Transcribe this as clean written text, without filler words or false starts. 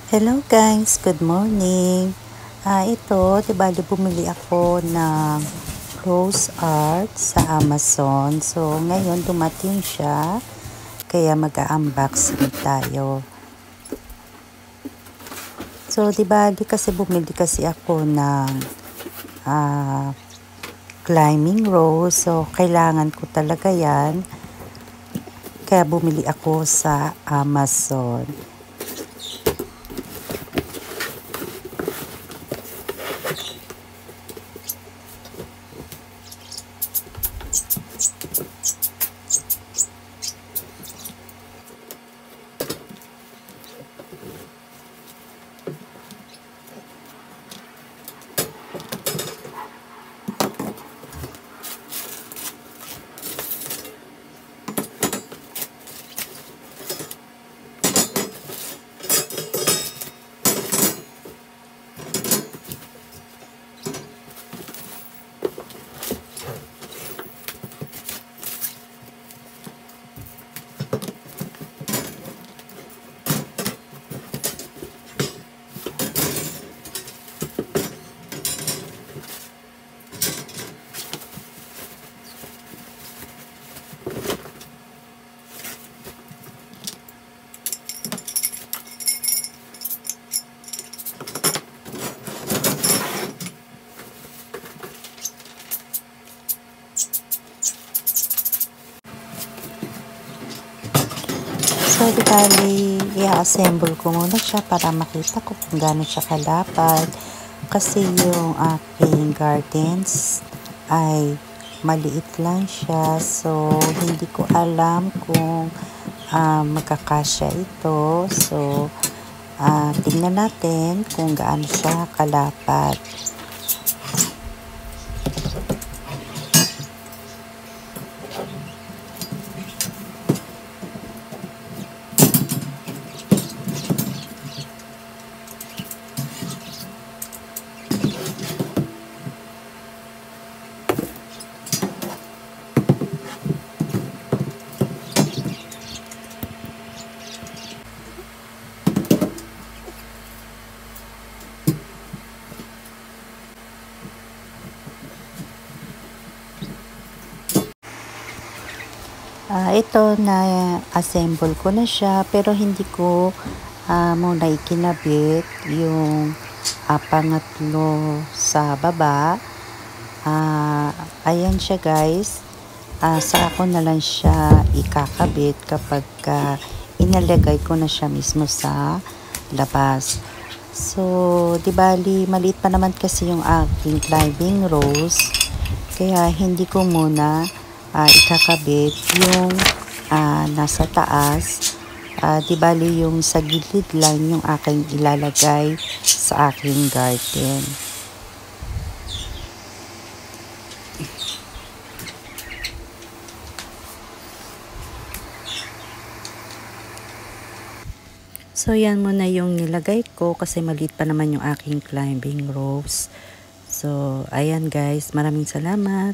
Hello guys, good morning. Ito, bali bumili ako ng rose art sa Amazon. So, ngayon dumating siya, kaya mag-unboxing tayo. So, bali kasi bumili kasi ako ng climbing rose. So, kailangan ko talaga yan. Kaya bumili ako sa Amazon. So, bali, i-assemble ko muna siya para makita ko kung gaano siya kalapad. Kasi yung aking gardens ay maliit lang siya. So, hindi ko alam kung magkakasya ito. So, tingnan natin kung gaano siya kalapad. Ito na assemble ko na siya pero hindi ko muna ikinabit yung pangatlo sa baba. Ayan siya guys. Sa ako na lang siya ikakabit kapag inalagay ko na siya mismo sa labas. So, bali maliit pa naman kasi yung aking climbing rose. Kaya hindi ko muna ikakabit yung nasa taas. Bali yung sa gilid lang yung aking ilalagay sa aking garden. So, yan muna yung nilagay ko kasi maliit pa naman yung aking climbing rose. So, ayan guys, maraming salamat.